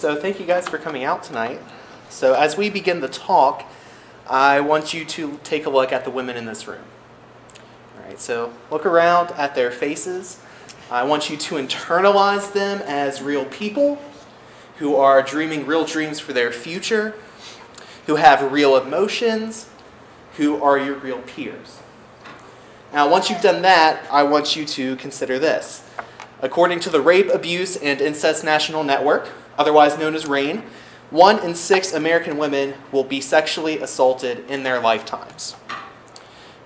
So thank you guys for coming out tonight. So as we begin the talk, I want you to take a look at the women in this room. All right, so look around at their faces. I want you to internalize them as real people who are dreaming real dreams for their future, who have real emotions, who are your real peers. Now, once you've done that, I want you to consider this. According to the Rape, Abuse, and Incest National Network, otherwise known as RAINN, 1 in 6 American women will be sexually assaulted in their lifetimes.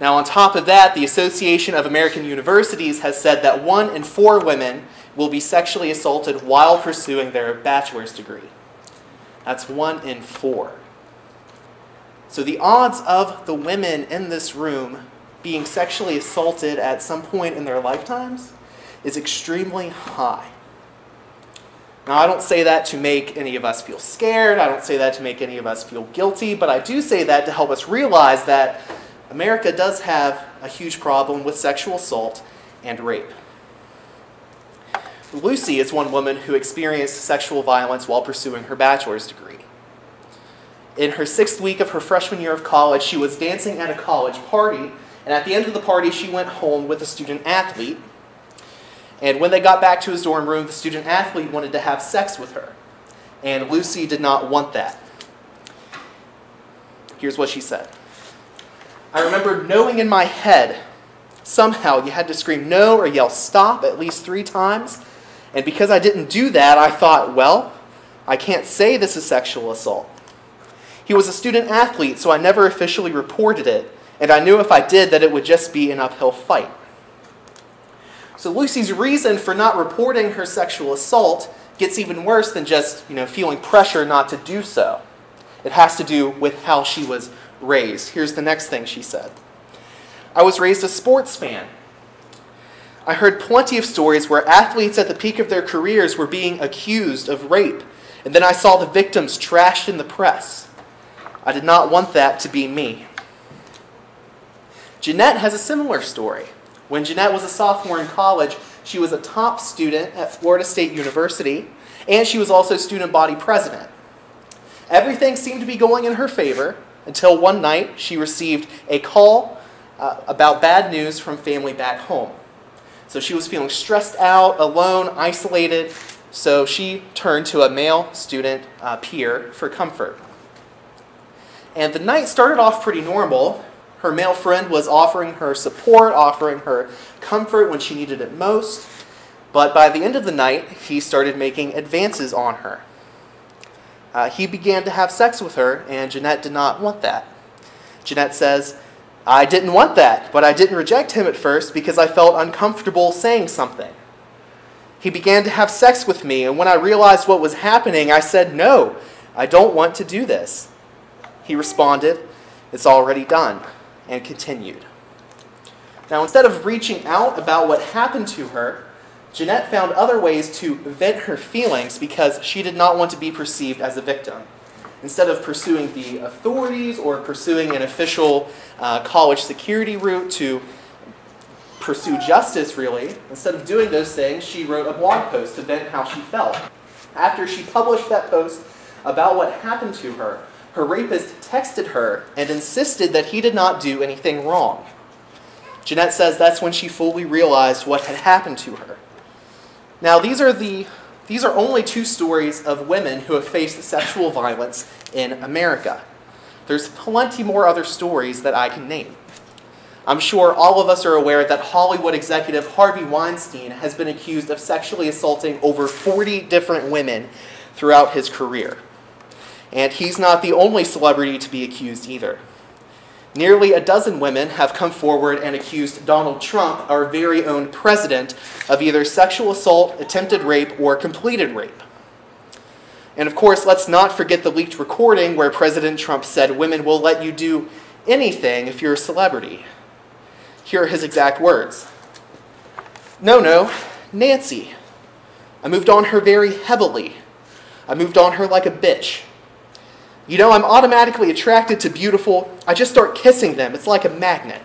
Now, on top of that, the Association of American Universities has said that 1 in 4 women will be sexually assaulted while pursuing their bachelor's degree. That's 1 in 4. So the odds of the women in this room being sexually assaulted at some point in their lifetimes is extremely high. Now, I don't say that to make any of us feel scared. I don't say that to make any of us feel guilty, but I do say that to help us realize that America does have a huge problem with sexual assault and rape. Lucy is one woman who experienced sexual violence while pursuing her bachelor's degree. In her 6th week of her freshman year of college, she was dancing at a college party, and at the end of the party, she went home with a student athlete. And when they got back to his dorm room, the student athlete wanted to have sex with her. And Lucy did not want that. Here's what she said. I remember knowing in my head, somehow you had to scream no or yell stop at least 3 times. And because I didn't do that, I thought, well, I can't say this is sexual assault. He was a student athlete, so I never officially reported it. And I knew if I did that it would just be an uphill fight. So Lucy's reason for not reporting her sexual assault gets even worse than just, feeling pressure not to do so. It has to do with how she was raised. Here's the next thing she said. I was raised a sports fan. I heard plenty of stories where athletes at the peak of their careers were being accused of rape, and then I saw the victims trashed in the press. I did not want that to be me. Jeanette has a similar story. When Jeanette was a sophomore in college, she was a top student at Florida State University, and she was also student body president. Everything seemed to be going in her favor until one night she received a call about bad news from family back home. So she was feeling stressed out, alone, isolated, so she turned to a male student peer for comfort. And the night started off pretty normal. Her male friend was offering her support, offering her comfort when she needed it most. But by the end of the night, he started making advances on her. He began to have sex with her, and Jeanette did not want that. Jeanette says, I didn't want that, but I didn't reject him at first because I felt uncomfortable saying something. He began to have sex with me, and when I realized what was happening, I said, no, I don't want to do this. He responded, it's already done, and continued. Now, instead of reaching out about what happened to her, Jeanette found other ways to vent her feelings because she did not want to be perceived as a victim. Instead of pursuing the authorities or pursuing an official college security route to pursue justice, really, instead of doing those things, she wrote a blog post to vent how she felt. After she published that post about what happened to her, her rapist texted her and insisted that he did not do anything wrong. Jeanette says that's when she fully realized what had happened to her. Now, these are only 2 stories of women who have faced sexual violence in America. There's plenty more other stories that I can name. I'm sure all of us are aware that Hollywood executive Harvey Weinstein has been accused of sexually assaulting over 40 different women throughout his career. And he's not the only celebrity to be accused either. Nearly a dozen women have come forward and accused Donald Trump, our very own president, of either sexual assault, attempted rape, or completed rape. And of course, let's not forget the leaked recording where President Trump said women will let you do anything if you're a celebrity. Here are his exact words. No, Nancy. I moved on her very heavily. I moved on her like a bitch. I'm automatically attracted to beautiful. I just start kissing them. It's like a magnet.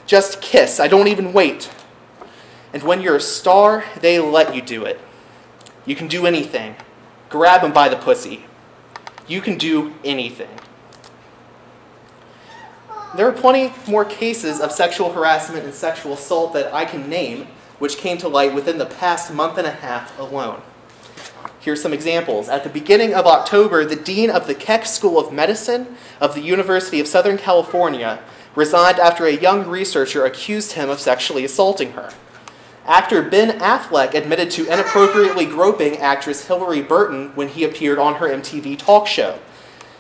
Just kiss. I don't even wait. And when you're a star, they let you do it. You can do anything. grab him by the pussy. You can do anything. There are plenty more cases of sexual harassment and sexual assault that I can name, which came to light within the past month and a half alone. Here's some examples. At the beginning of October, the dean of the Keck School of Medicine of the University of Southern California resigned after a young researcher accused him of sexually assaulting her. Actor Ben Affleck admitted to inappropriately groping actress Hillary Burton when he appeared on her MTV talk show.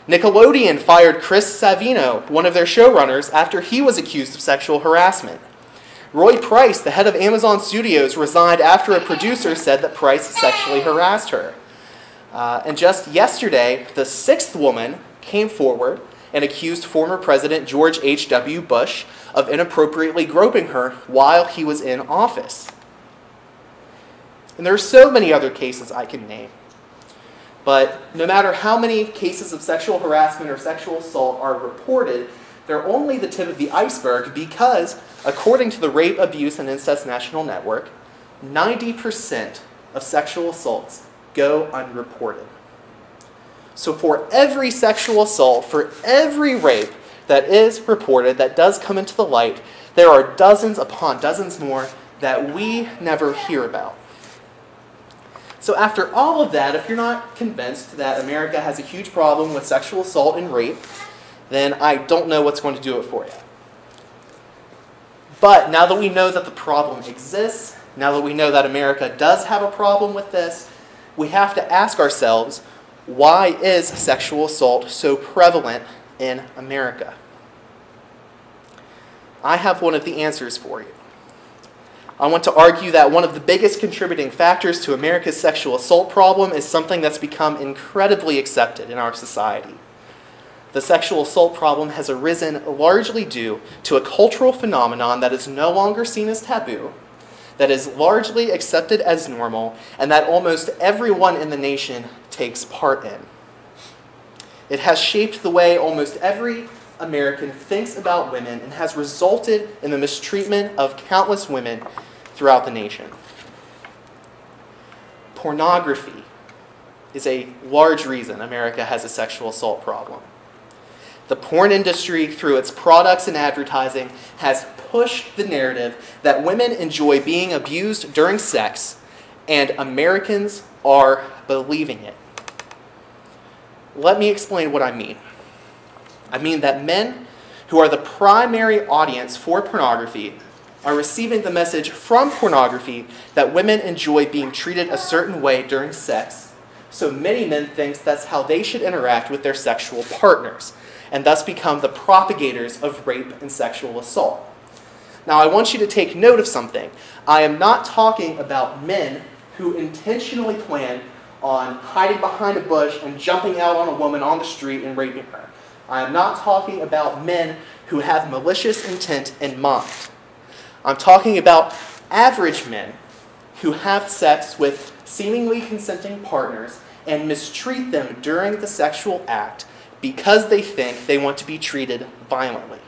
Nickelodeon fired Chris Savino, one of their showrunners, after he was accused of sexual harassment. Roy Price, the head of Amazon Studios, resigned after a producer said that Price sexually harassed her. And just yesterday, the sixth woman came forward and accused former President George H.W. Bush of inappropriately groping her while he was in office. And there are so many other cases I can name. But no matter how many cases of sexual harassment or sexual assault are reported, they're only the tip of the iceberg because, according to the Rape, Abuse, and Incest National Network, 90% of sexual assaults go unreported. So for every sexual assault, for every rape that is reported, that does come into the light, there are dozens upon dozens more that we never hear about. So after all of that, if you're not convinced that America has a huge problem with sexual assault and rape, then I don't know what's going to do it for you. But now that we know that the problem exists, now that we know that America does have a problem with this, we have to ask ourselves, why is sexual assault so prevalent in America? I have one of the answers for you. I want to argue that one of the biggest contributing factors to America's sexual assault problem is something that's become incredibly accepted in our society. The sexual assault problem has arisen largely due to a cultural phenomenon that is no longer seen as taboo, that is largely accepted as normal, and that almost everyone in the nation takes part in. It has shaped the way almost every American thinks about women and has resulted in the mistreatment of countless women throughout the nation. Pornography is a large reason America has a sexual assault problem. The porn industry, through its products and advertising, has pushed the narrative that women enjoy being abused during sex, and Americans are believing it. Let me explain what I mean. I mean that men who are the primary audience for pornography are receiving the message from pornography that women enjoy being treated a certain way during sex, so many men think that's how they should interact with their sexual partners, and thus become the propagators of rape and sexual assault. Now, I want you to take note of something. I am not talking about men who intentionally plan on hiding behind a bush and jumping out on a woman on the street and raping her. I am not talking about men who have malicious intent in mind. I'm talking about average men who have sex with seemingly consenting partners and mistreat them during the sexual act because they think they want to be treated violently.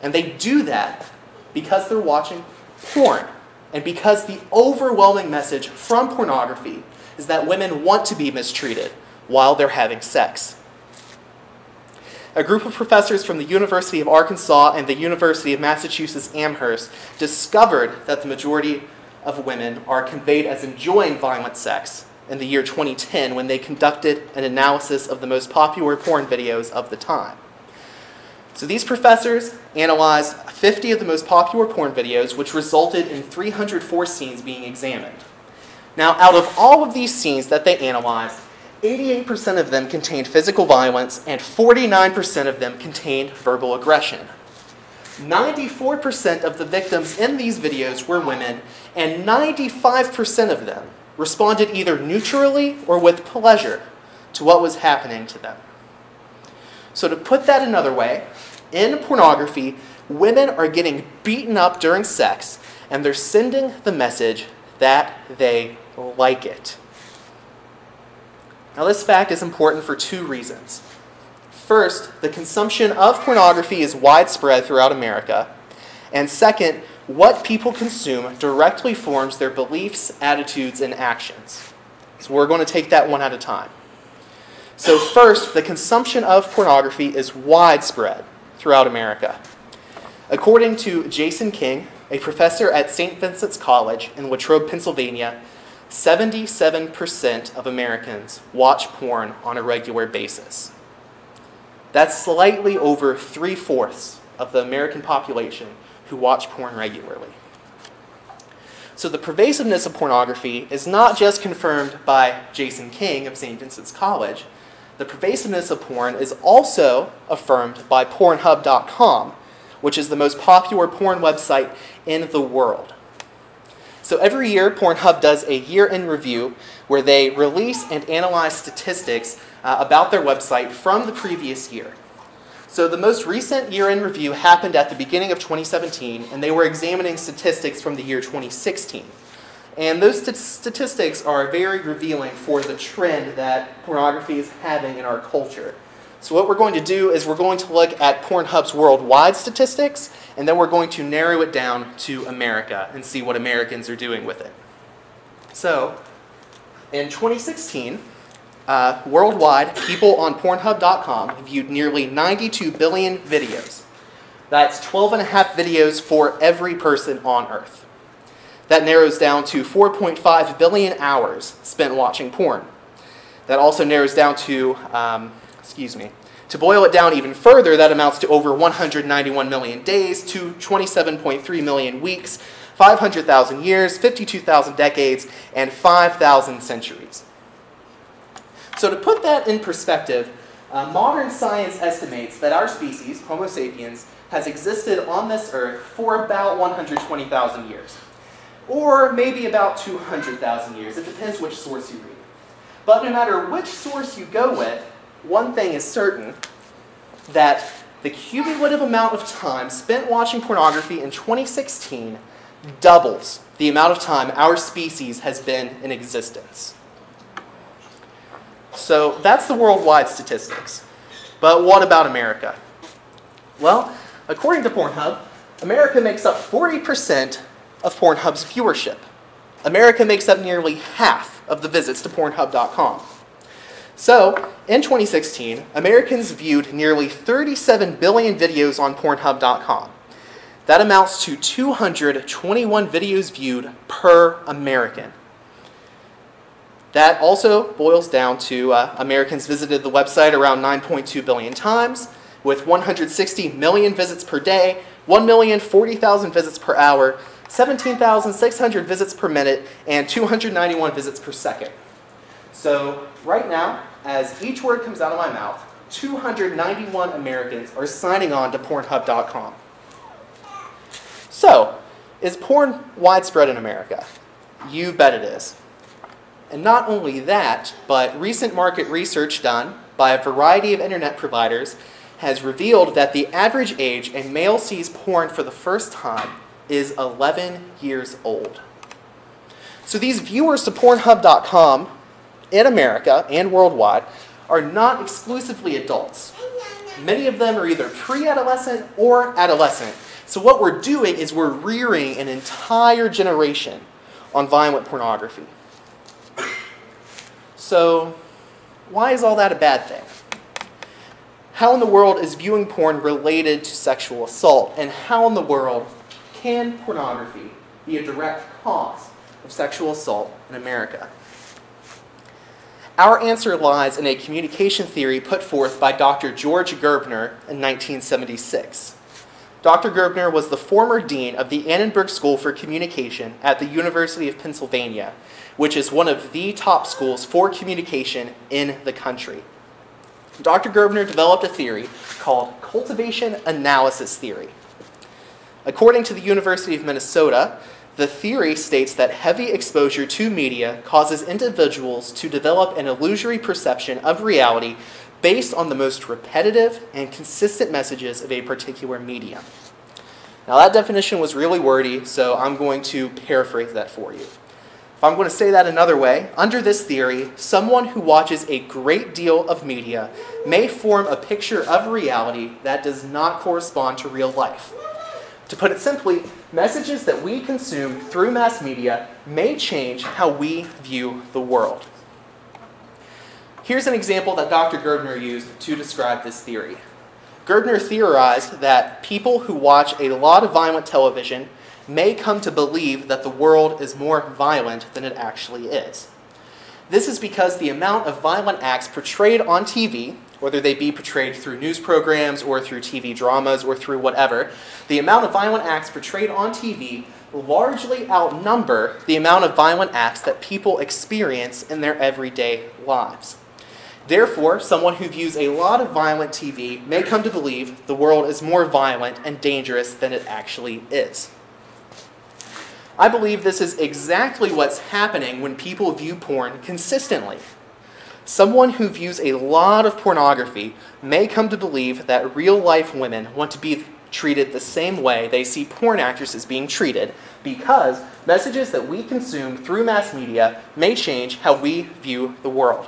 And they do that because they're watching porn, and because the overwhelming message from pornography is that women want to be mistreated while they're having sex. A group of professors from the University of Arkansas and the University of Massachusetts Amherst discovered that the majority of women are conveyed as enjoying violent sex in the year 2010 when they conducted an analysis of the most popular porn videos of the time. So these professors analyzed 50 of the most popular porn videos, which resulted in 304 scenes being examined. Now, out of all of these scenes that they analyzed, 88% of them contained physical violence and 49% of them contained verbal aggression. 94% of the victims in these videos were women, and 95% of them responded either neutrally or with pleasure to what was happening to them. So to put that another way, in pornography, women are getting beaten up during sex, and they're sending the message that they like it. Now, this fact is important for two reasons. First, the consumption of pornography is widespread throughout America. And second, what people consume directly forms their beliefs, attitudes, and actions. So we're going to take that one at a time. So first, the consumption of pornography is widespread throughout America. According to Jason King, a professor at St. Vincent's College in Latrobe, Pennsylvania, 77% of Americans watch porn on a regular basis. That's slightly over 3/4 of the American population who watch porn regularly. So the pervasiveness of pornography is not just confirmed by Jason King of St. Vincent's College. The pervasiveness of porn is also affirmed by Pornhub.com, which is the most popular porn website in the world. So every year, Pornhub does a year-end review where they release and analyze statistics about their website from the previous year. So the most recent year-end review happened at the beginning of 2017, and they were examining statistics from the year 2016. And those statistics are very revealing for the trend that pornography is having in our culture. So what we're going to do is we're going to look at Pornhub's worldwide statistics, and then we're going to narrow it down to America and see what Americans are doing with it. So in 2016, worldwide, people on Pornhub.com viewed nearly 92 billion videos. That's 12.5 videos for every person on Earth. That narrows down to 4.5 billion hours spent watching porn. That also narrows down to, to boil it down even further, that amounts to over 191 million days, to 27.3 million weeks, 500,000 years, 52,000 decades, and 5,000 centuries. So to put that in perspective, modern science estimates that our species, Homo sapiens, has existed on this earth for about 120,000 years. Or maybe about 200,000 years. It depends which source you read. But no matter which source you go with, one thing is certain, that the cumulative amount of time spent watching pornography in 2016 doubles the amount of time our species has been in existence. So that's the worldwide statistics. But what about America? Well, according to Pornhub, America makes up 40% of Pornhub's viewership. America makes up nearly half of the visits to Pornhub.com. So, in 2016, Americans viewed nearly 37 billion videos on Pornhub.com. That amounts to 221 videos viewed per American. That also boils down to Americans visited the website around 9.2 billion times, with 160 million visits per day, 1,040,000 visits per hour, 17,600 visits per minute, and 291 visits per second. So right now, as each word comes out of my mouth, 291 Americans are signing on to Pornhub.com. So, is porn widespread in America? You bet it is. And not only that, but recent market research done by a variety of internet providers has revealed that the average age a male sees porn for the first time is 11 years old. So these viewers to Pornhub.com in America and worldwide are not exclusively adults. Many of them are either pre-adolescent or adolescent. So what we're doing is we're rearing an entire generation on violent pornography. So why is all that a bad thing? How in the world is viewing porn related to sexual assault? And how in the world can pornography be a direct cause of sexual assault in America? Our answer lies in a communication theory put forth by Dr. George Gerbner in 1976. Dr. Gerbner was the former dean of the Annenberg School for Communication at the University of Pennsylvania, which is one of the top schools for communication in the country. Dr. Gerbner developed a theory called cultivation analysis theory. According to the University of Minnesota, the theory states that heavy exposure to media causes individuals to develop an illusory perception of reality based on the most repetitive and consistent messages of a particular medium. Now that definition was really wordy, so I'm going to paraphrase that for you. If I'm going to say that another way, under this theory, someone who watches a great deal of media may form a picture of reality that does not correspond to real life. To put it simply, messages that we consume through mass media may change how we view the world. Here's an example that Dr. Gerbner used to describe this theory. Gerbner theorized that people who watch a lot of violent television may come to believe that the world is more violent than it actually is. This is because the amount of violent acts portrayed on TV, whether they be portrayed through news programs or through TV dramas or through whatever, the amount of violent acts portrayed on TV largely outnumber the amount of violent acts that people experience in their everyday lives. Therefore, someone who views a lot of violent TV may come to believe the world is more violent and dangerous than it actually is. I believe this is exactly what's happening when people view porn consistently. Someone who views a lot of pornography may come to believe that real-life women want to be treated the same way they see porn actresses being treated, because messages that we consume through mass media may change how we view the world.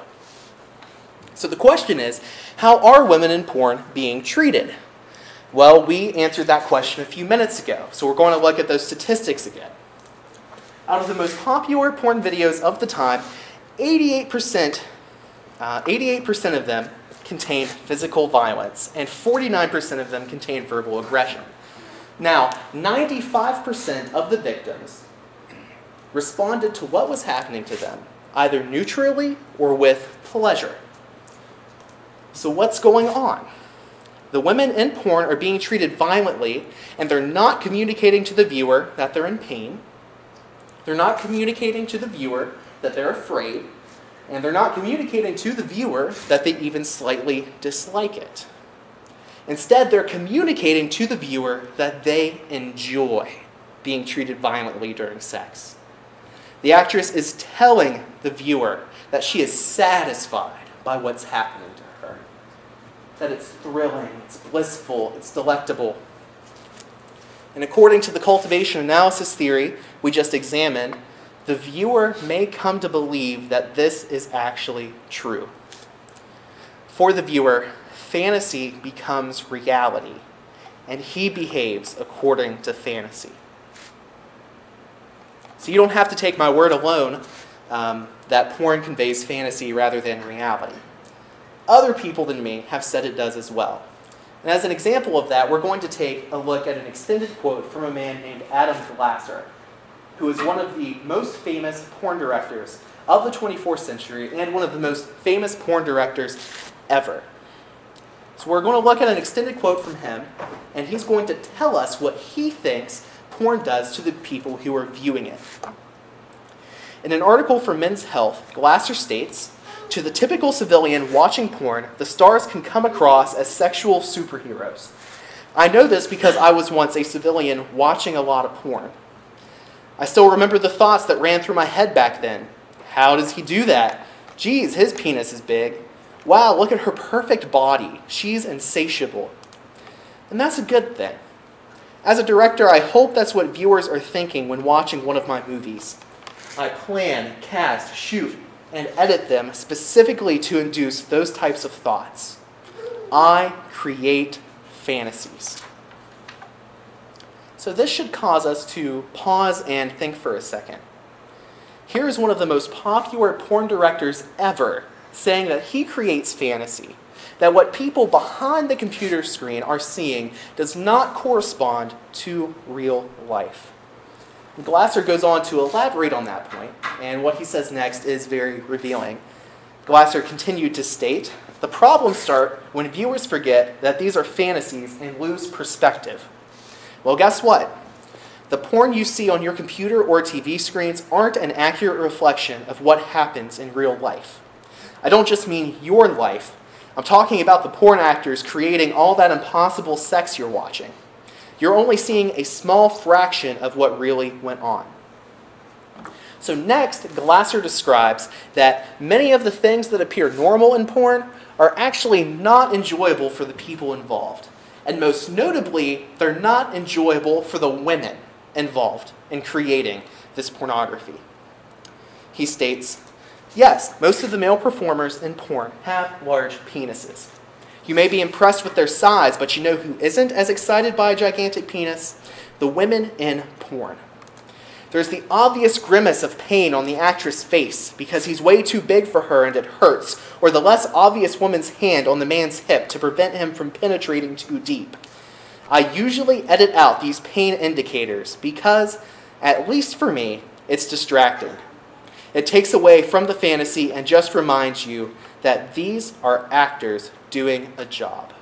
So the question is, how are women in porn being treated? Well, we answered that question a few minutes ago, so we're going to look at those statistics again. Out of the most popular porn videos of the time, 88% of them contain physical violence, and 49% of them contain verbal aggression. Now, 95% of the victims responded to what was happening to them, either neutrally or with pleasure. So what's going on? The women in porn are being treated violently, and they're not communicating to the viewer that they're in pain. They're not communicating to the viewer that they're afraid, and they're not communicating to the viewer that they even slightly dislike it. Instead, they're communicating to the viewer that they enjoy being treated violently during sex. The actress is telling the viewer that she is satisfied by what's happening to her, that it's thrilling, it's blissful, it's delectable. And according to the cultivation analysis theory we just examined, the viewer may come to believe that this is actually true. For the viewer, fantasy becomes reality, and he behaves according to fantasy. So you don't have to take my word alone that porn conveys fantasy rather than reality. Other people than me have said it does as well. And as an example of that, we're going to take a look at an extended quote from a man named Adam Glasser, who is one of the most famous porn directors of the 24th century and one of the most famous porn directors ever. So we're going to look at an extended quote from him, and he's going to tell us what he thinks porn does to the people who are viewing it. In an article for Men's Health, Glasser states, "To the typical civilian watching porn, the stars can come across as sexual superheroes. I know this because I was once a civilian watching a lot of porn. I still remember the thoughts that ran through my head back then. How does he do that? Geez, his penis is big. Wow, look at her perfect body. She's insatiable." And that's a good thing. As a director, I hope that's what viewers are thinking when watching one of my movies. I plan, cast, shoot, and edit them specifically to induce those types of thoughts. I create fantasies. So this should cause us to pause and think for a second. Here is one of the most popular porn directors ever saying that he creates fantasy, that what people behind the computer screen are seeing does not correspond to real life. Glasser goes on to elaborate on that point, and what he says next is very revealing. Glasser continued to state, "The problems start when viewers forget that these are fantasies and lose perspective. Well, guess what? The porn you see on your computer or TV screens aren't an accurate reflection of what happens in real life. I don't just mean your life. I'm talking about the porn actors creating all that impossible sex you're watching. You're only seeing a small fraction of what really went on." So next, Glasser describes that many of the things that appear normal in porn are actually not enjoyable for the people involved. And most notably, they're not enjoyable for the women involved in creating this pornography. He states, "Yes, most of the male performers in porn have large penises. You may be impressed with their size, but you know who isn't as excited by a gigantic penis? The women in porn. There's the obvious grimace of pain on the actress' face because he's way too big for her and it hurts, or the less obvious woman's hand on the man's hip to prevent him from penetrating too deep. I usually edit out these pain indicators because, at least for me, it's distracting. It takes away from the fantasy and just reminds you that these are actors doing a job.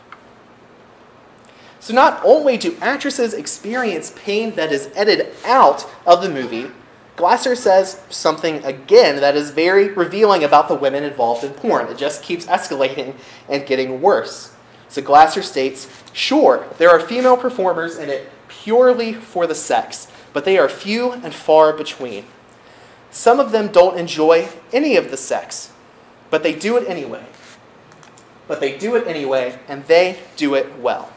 So not only do actresses experience pain that is edited out of the movie, Glasser says something again that is very revealing about the women involved in porn. It just keeps escalating and getting worse. So Glasser states, sure, there are female performers in it purely for the sex, but they are few and far between. Some of them don't enjoy any of the sex, but they do it anyway. And they do it well.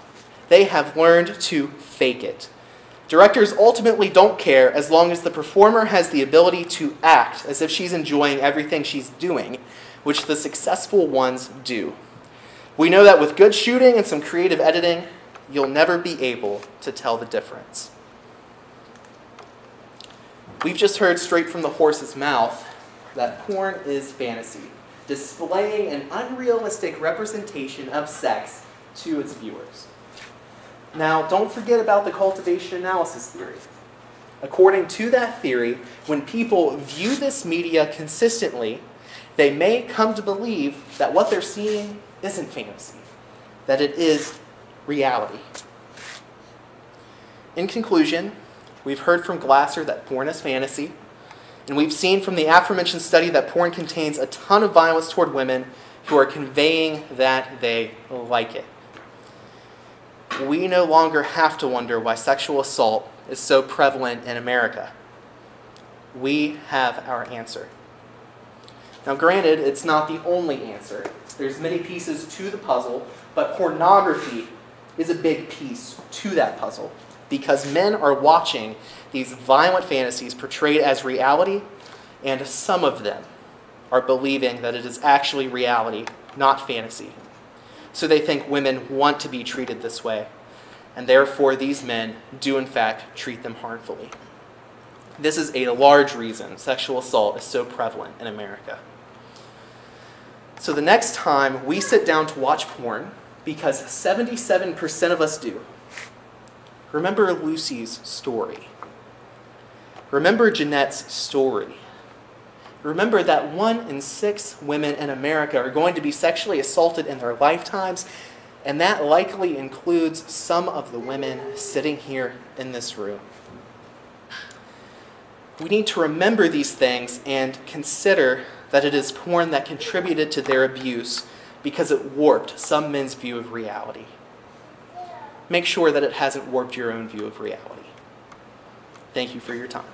They have learned to fake it. Directors ultimately don't care as long as the performer has the ability to act as if she's enjoying everything she's doing, which the successful ones do. We know that with good shooting and some creative editing, you'll never be able to tell the difference. We've just heard straight from the horse's mouth that porn is fantasy, displaying an unrealistic representation of sex to its viewers. Now, don't forget about the cultivation analysis theory. According to that theory, when people view this media consistently, they may come to believe that what they're seeing isn't fantasy, that it is reality. In conclusion, we've heard from Glasser that porn is fantasy, and we've seen from the aforementioned study that porn contains a ton of violence toward women who are conveying that they like it. We no longer have to wonder why sexual assault is so prevalent in America. We have our answer. Now granted, it's not the only answer. There's many pieces to the puzzle, but pornography is a big piece to that puzzle because men are watching these violent fantasies portrayed as reality, and some of them are believing that it is actually reality, not fantasy. So they think women want to be treated this way, and therefore these men do in fact treat them harmfully. This is a large reason sexual assault is so prevalent in America. So the next time we sit down to watch porn, because 77% of us do, remember Lucy's story. Remember Jeanette's story. Remember that 1 in 6 women in America are going to be sexually assaulted in their lifetimes, and that likely includes some of the women sitting here in this room. We need to remember these things and consider that it is porn that contributed to their abuse because it warped some men's view of reality. Make sure that it hasn't warped your own view of reality. Thank you for your time.